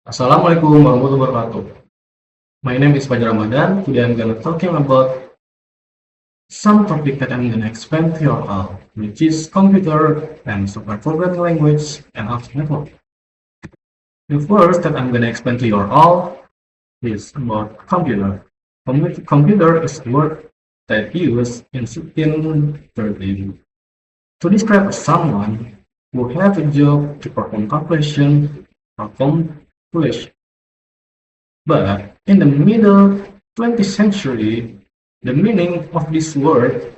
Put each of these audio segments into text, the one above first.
Assalamualaikum warahmatullahi wabarakatuh. My name is Fajar Ramadan. Today I'm gonna talking about some topic that I'm gonna explain to you all, which is computer and software programming language and also network. The first that I'm gonna explain to you all is about computer. Computer is a word that used in daily to describe someone who have a job to perform calculation or compilation. But in the middle 20th century, the meaning of this word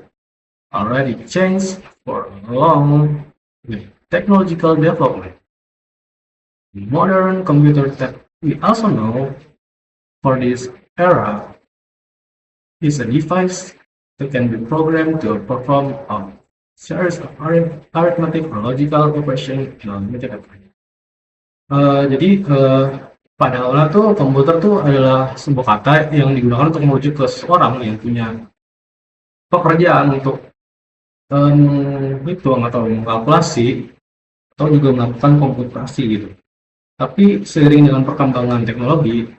already changed for long with technological development. Modern computers that we also know for this era is a device that can be programmed to perform a series of arithmetic or logical operation in a limited time. Jadi pada awalnya tuh komputer tuh adalah sebuah kata yang digunakan untuk merujuk ke seorang yang punya pekerjaan untuk menghitung atau mengkalkulasi atau juga melakukan komputasi gitu. Tapi seiring dengan perkembangan teknologi,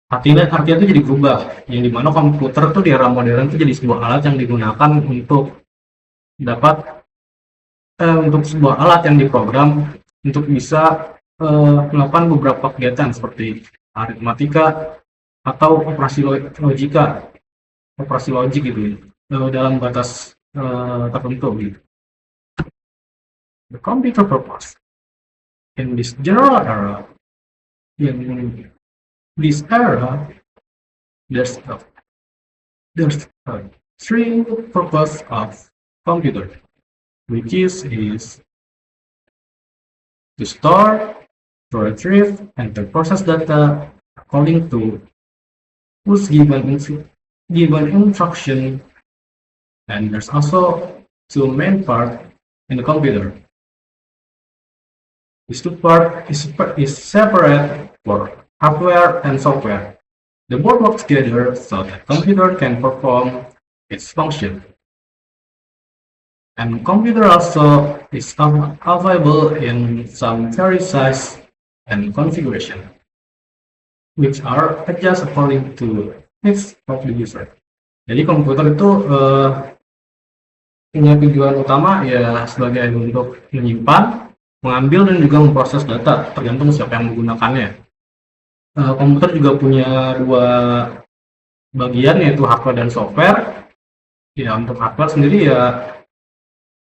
artinya itu jadi berubah, yang dimana komputer tuh di era modern tuh jadi sebuah alat yang digunakan untuk untuk sebuah alat yang diprogram untuk bisa melakukan beberapa kegiatan seperti aritmatika atau operasi logik gitu dalam batas tertentu gitu. The computer purpose in this general era, there's three purpose of computer, which is to store, to retrieve, and to process data according to who's given instruction. And there's also two main part in the computer. These two part is separate for hardware and software. The both work together so that computer can perform its function. And computer also is available in some very size and configuration, which are adjust according to needs of the user. Jadi komputer itu punya tujuan utama ya sebagai untuk menyimpan, mengambil dan juga memproses data tergantung siapa yang menggunakannya. Komputer juga punya dua bagian, yaitu hardware dan software. Ya, untuk hardware sendiri ya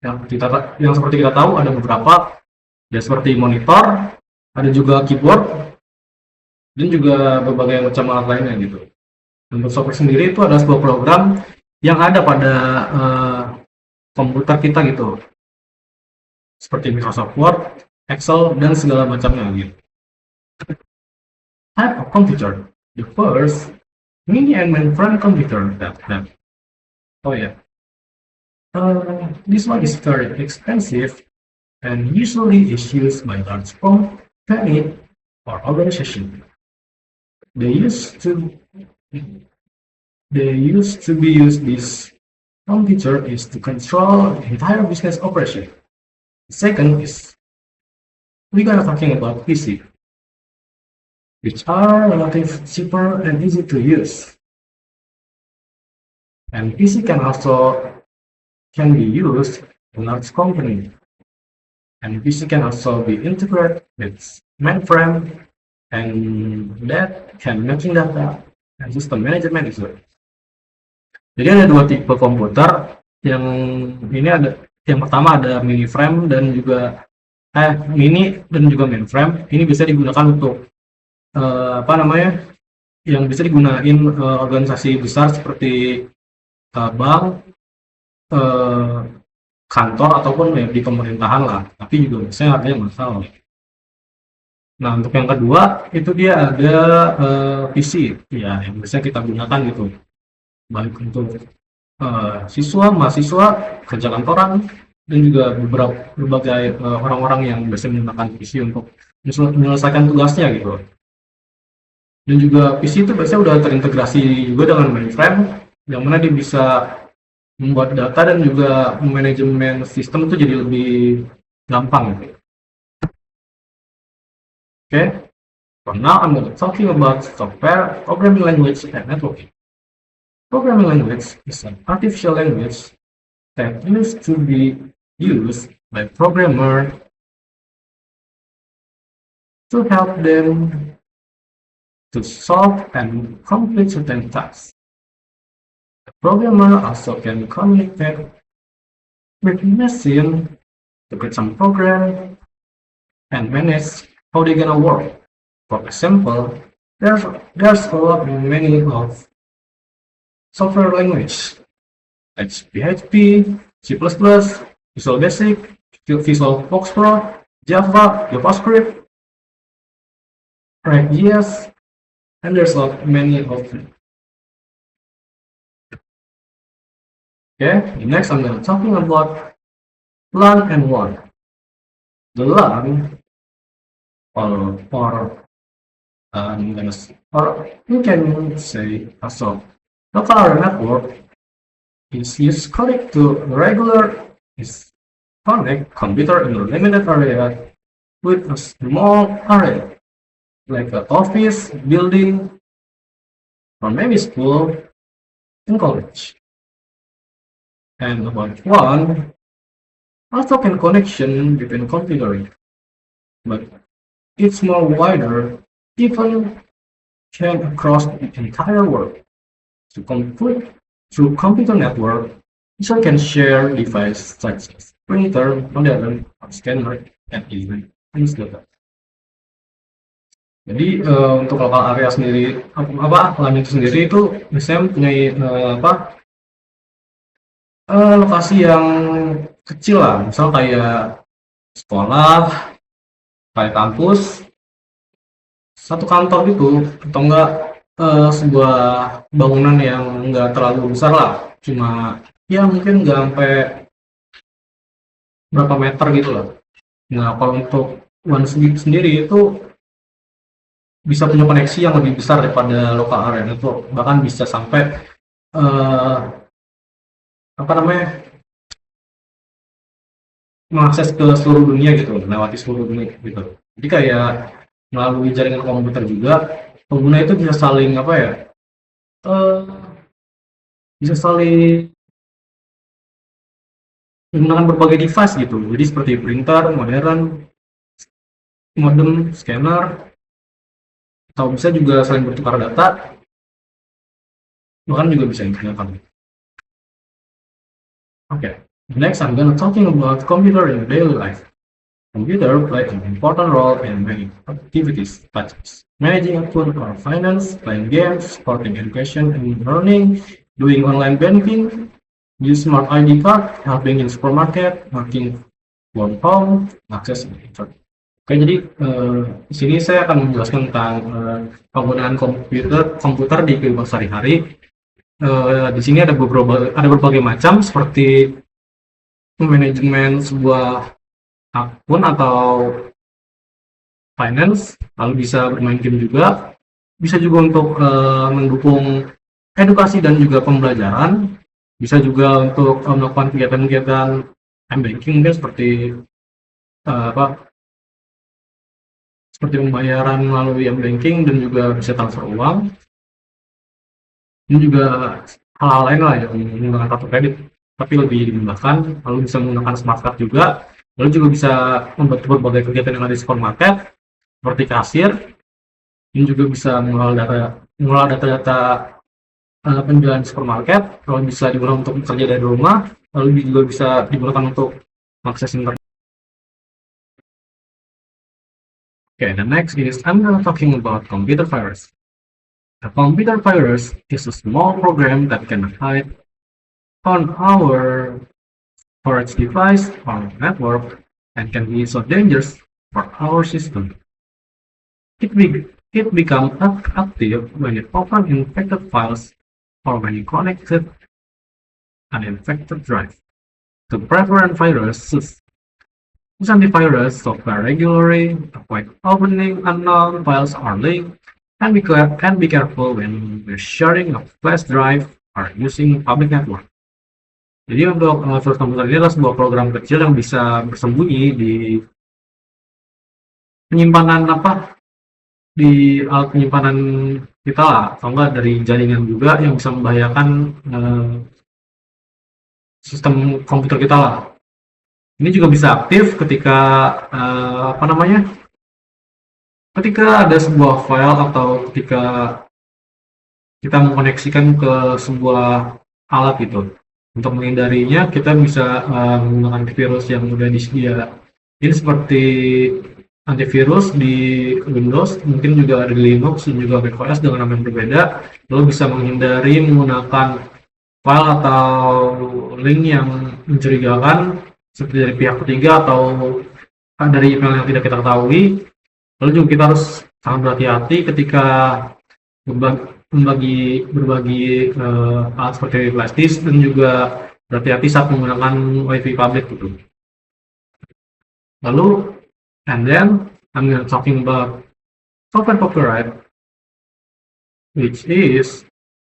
yang seperti kita tahu ada beberapa, ya seperti monitor, ada juga keyboard, dan juga berbagai macam alat lainnya gitu. Untuk software sendiri itu ada sebuah program yang ada pada komputer kita gitu, seperti Microsoft Word, Excel, dan segala macamnya gitu. Type of computer. The first, mini and mainframe computer. This one is very expensive and usually is used by large company or organization. They used to be used. This computer is to control the entire business operation. The second is we're gonna talking about PC, which are relatively cheaper and easy to use. And PC can be used in large company. And PC can also be integrated with mainframe, and that can managing data and system management as well. Jadi ada dua tipe komputer. Yang pertama ada mini frame dan juga mini dan juga mainframe. Ini bisa digunakan untuk yang bisa digunain organisasi besar seperti bank, kantor, ataupun ya, di pemerintahan lah, tapi juga biasanya harganya mahal. Nah, untuk yang kedua itu dia ada PC ya, yang biasanya kita gunakan gitu, baik untuk siswa, mahasiswa, kerja kantoran, dan juga berbagai orang-orang yang biasanya menggunakan PC untuk menyelesaikan tugasnya gitu. Dan juga PC itu biasanya udah terintegrasi juga dengan mainframe, yang mana dia bisa membuat data dan juga manajemen sistem itu jadi lebih gampang gitu. Oke. For now, I'm going to talking about software, programming language, and networking. Programming language is an artificial language that used to be used by programmers to help them to solve and complete certain tasks. The programmer also can communicate with machine to create some program and manage how they're gonna work. For example, there's a lot many of software language like PHP, C++, Visual Basic, Visual Fox Pro, Java, JavaScript, React.js, and there's a lot many of them. Okay, next I'm gonna talking about learn and learn. The learn or you can say also local area network is used connect to regular is connect computer in a limited area with a small area like an office, building, or maybe school and college. And about one also can connection between computers, but it's more wider, even can across the entire world. To complete through computer network, user can share device such as printer, modem, or scanner, and even installer. Jadi untuk local area sendiri LAN itu sendiri itu biasanya mempunyai lokasi yang kecil lah, misal kayak sekolah, kayak kampus, satu kantor gitu, atau enggak sebuah bangunan yang enggak terlalu besar lah, cuma ya mungkin enggak sampai berapa meter gitu lah. Nah kalau untuk WAN sendiri itu bisa punya koneksi yang lebih besar daripada local area network, bahkan bisa sampai mengakses ke seluruh dunia gitu, melewati seluruh dunia gitu. Jadi kayak melalui jaringan komputer juga pengguna itu bisa saling bisa saling menggunakan berbagai device gitu. Jadi seperti printer, modem, scanner, atau bisa juga saling bertukar data, bahkan juga bisa digunakan. Okay, next I'm gonna talking about computer in daily life. Computer play an important role in many activities such as managing account or finance, playing games, supporting education and learning, doing online banking, use smart ID card, helping in supermarket, working from home, access internet. Oke, jadi di sini saya akan menjelaskan tentang penggunaan komputer di kehidupan sehari-hari. Di sini ada berbagai macam seperti manajemen sebuah akun atau finance, lalu bisa bermain game juga, bisa juga untuk mendukung edukasi dan juga pembelajaran, bisa juga untuk melakukan kegiatan-kegiatan m-banking mungkin seperti seperti pembayaran melalui m-banking dan juga bisa transfer uang. Ini juga hal-hal lain lah yang menggunakan kartu kredit, tapi lebih dimudahkan, lalu bisa menggunakan smart card juga. Lalu juga bisa membantu berbagai kegiatan yang ada di supermarket, seperti kasir. Ini juga bisa mengelola data-data penjualan di supermarket, lalu bisa digunakan untuk bekerja dari rumah, lalu juga bisa digunakan untuk mengakses internet. Okay, the next is I'm talking about computer virus. A computer virus is a small program that can hide on our storage device or network and can be so dangerous for our system. It becomes active when it opens infected files or when it connected an infected drive. To prevent viruses, use antivirus software regularly, avoid opening unknown files or links, and be careful when we're sharing a flash drive or using public network. Jadi untuk virus komputer ini adalah sebuah program kecil yang bisa bersembunyi di penyimpanan di alat penyimpanan kita lah, atau enggak dari jaringan juga yang bisa membahayakan sistem komputer kita lah. Ini juga bisa aktif ketika ketika ada sebuah file atau ketika kita mengkoneksikan ke sebuah alat gitu. Untuk menghindarinya, kita bisa menggunakan antivirus yang sudah disediakan. Ini seperti antivirus di Windows, mungkin juga ada di Linux dan juga macOS dengan nama yang berbeda. Lalu bisa menghindari menggunakan file atau link yang mencurigakan seperti dari pihak ketiga atau dari email yang tidak kita ketahui. Lalu juga kita harus sangat berhati-hati ketika berbagi alat seperti flash disk, dan juga berhati-hati saat menggunakan WiFi public gitu. Lalu, and then I'm talking about software copyright, which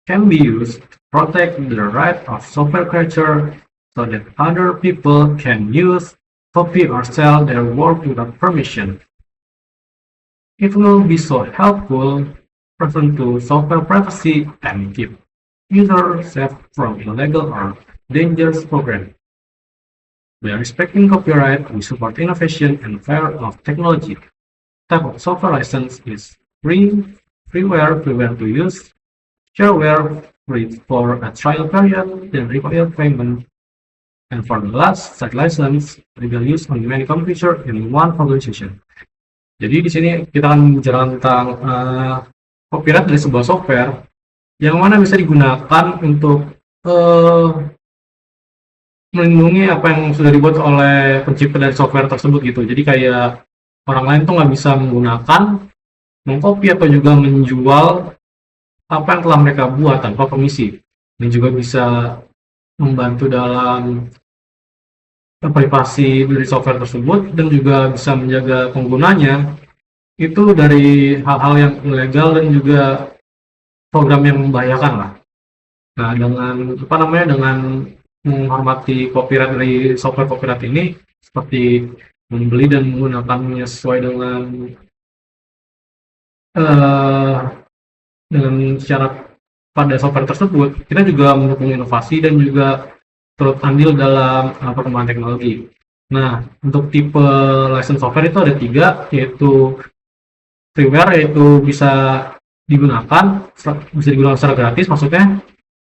can be used to protect the right of software creator so that other people can use, copy, or sell their work without permission. It will be so helpful to software privacy and keep users safe from illegal or dangerous programs. By respecting copyright, we support innovation and fair of technology. Type of software license is free, freeware to use, shareware free for a trial period, then require payment. And for the last, site license, legal use on many computer in one organization. Jadi di sini kita akan bicara tentang copyright dari sebuah software yang mana bisa digunakan untuk melindungi apa yang sudah dibuat oleh pencipta dari software tersebut gitu. Jadi kayak orang lain tuh nggak bisa menggunakan, mengcopy atau juga menjual apa yang telah mereka buat tanpa permisi. Ini juga bisa membantu dalam privasi dari software tersebut dan juga bisa menjaga penggunanya itu dari hal-hal yang ilegal dan juga program yang membahayakan lah. Nah, dengan menghormati copyright dari software copyright ini, seperti membeli dan menggunakannya sesuai dengan syarat pada software tersebut, kita juga mendukung inovasi dan juga turut andil dalam perkembangan teknologi. Nah, untuk tipe license software itu ada 3, yaitu freeware, yaitu bisa digunakan secara gratis maksudnya.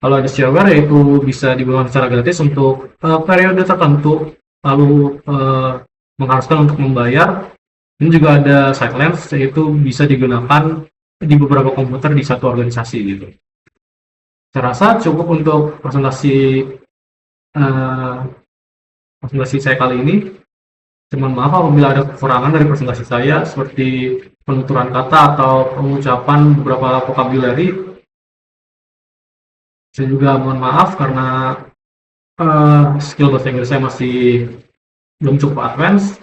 Kalau ada shareware, yaitu bisa digunakan secara gratis untuk periode tertentu, lalu mengharuskan untuk membayar. Ini juga ada silence, yaitu bisa digunakan di beberapa komputer di satu organisasi gitu. Saya rasa cukup untuk presentasi saya kali ini. Mohon maaf apabila ada kekurangan dari presentasi saya, seperti penuturan kata atau pengucapan beberapa vocabulary. Saya juga mohon maaf karena skill bahasa Inggris saya masih belum cukup advance.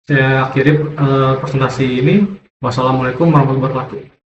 Saya akhiri presentasi ini. Wassalamualaikum warahmatullahi wabarakatuh.